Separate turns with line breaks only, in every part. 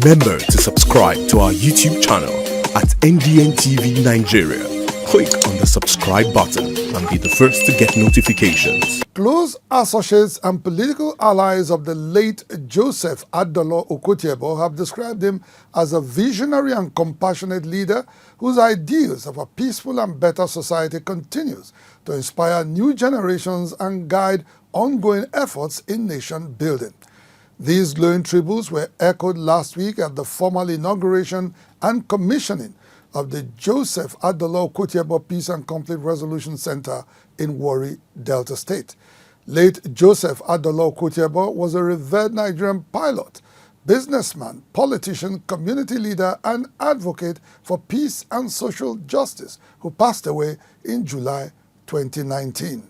Remember to subscribe to our YouTube channel at NDN TV Nigeria. Click on the subscribe button and be the first to get notifications.
Close associates and political allies of the late Joseph Adolor Okotie-Eboh have described him as a visionary and compassionate leader whose ideals of a peaceful and better society continues to inspire new generations and guide ongoing efforts in nation building. These glowing tributes were echoed last week at the formal inauguration and commissioning of the Joseph Adolor Okotie-Eboh Peace and Conflict Resolution Center in Warri, Delta State. Late Joseph Adolor Okotie-Eboh was a revered Nigerian pilot, businessman, politician, community leader, and advocate for peace and social justice who passed away in July 2019.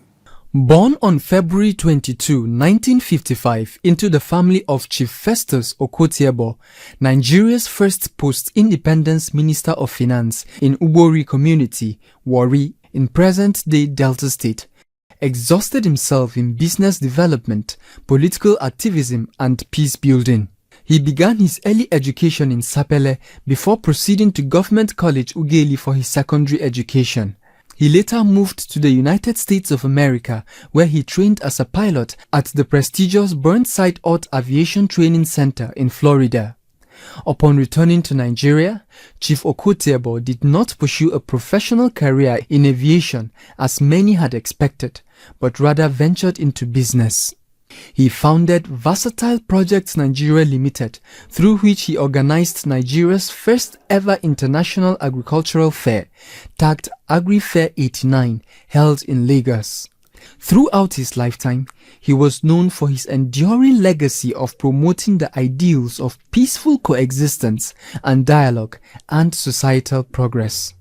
Born on February 22, 1955 into the family of Chief Festus Okotie-Eboh, Nigeria's first post-independence Minister of Finance in Ubori community, Warri, in present-day Delta State, exhausted himself in business development, political activism and peace building. He began his early education in Sapele before proceeding to Government College Ughelli for his secondary education. He later moved to the United States of America, where he trained as a pilot at the prestigious Burnside Ott Aviation Training Center in Florida. Upon returning to Nigeria, Chief Okotie-Eboh did not pursue a professional career in aviation as many had expected, but rather ventured into business. He founded Versatile Projects Nigeria Limited, through which he organized Nigeria's first ever international agricultural fair, tagged Agri-Fair 89, held in Lagos. Throughout his lifetime, he was known for his enduring legacy of promoting the ideals of peaceful coexistence and dialogue and societal progress.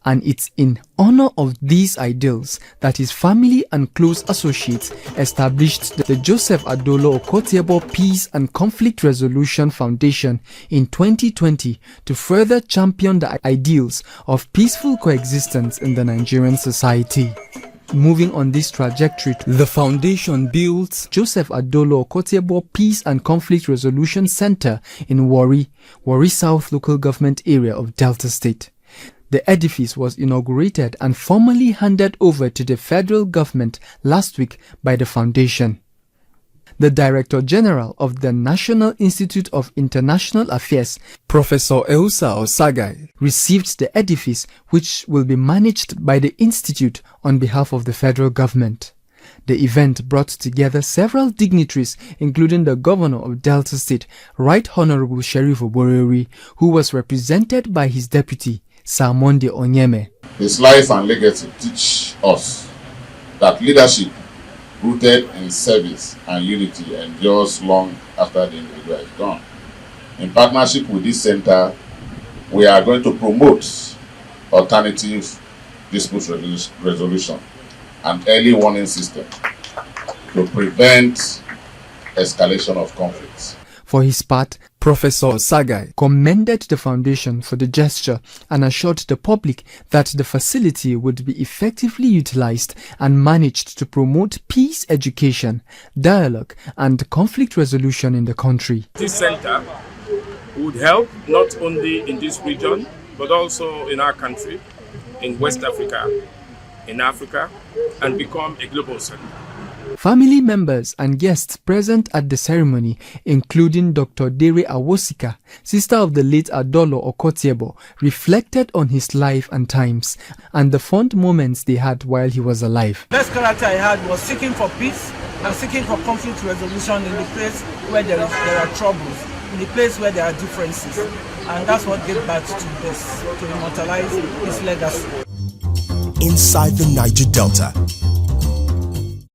And it's in honor of these ideals that his family and close associates established the Joseph Adolor Okotie-Eboh Peace and Conflict Resolution Foundation in 2020 to further champion the ideals of peaceful coexistence in the Nigerian society. Moving on this trajectory, the foundation built Joseph Adolor Okotie-Eboh Peace and Conflict Resolution Center in Warri South Local Government Area of Delta State. The edifice was inaugurated and formally handed over to the federal government last week by the foundation. The Director General of the National Institute of International Affairs, Professor Eusa Osagai, received the edifice, which will be managed by the Institute on behalf of the federal government. The event brought together several dignitaries, including the Governor of Delta State, Right Honorable Sheriff Oborori, who was represented by his deputy, Sir Monday Onyeme.
His life and legacy teach us that leadership rooted in service and unity endures long after the individual is gone. In partnership with this center, we are going to promote alternative dispute resolution and early warning system to prevent escalation of conflicts.
For his part, Professor Osagai commended the foundation for the gesture and assured the public that the facility would be effectively utilized and managed to promote peace education, dialogue, and conflict resolution in the country.
This center would help not only in this region, but also in our country, in West Africa, in Africa, and become a global center.
Family members and guests present at the ceremony, including Dr. Dere Awosika, sister of the late Adolor Okotie-Eboh, reflected on his life and times and the fond moments they had while he was alive.
The best character I had was seeking for peace and seeking for conflict resolution in the place where there are troubles, in the place where there are differences. And that's what gave birth to this, to immortalize his legacy.
Inside the Niger Delta,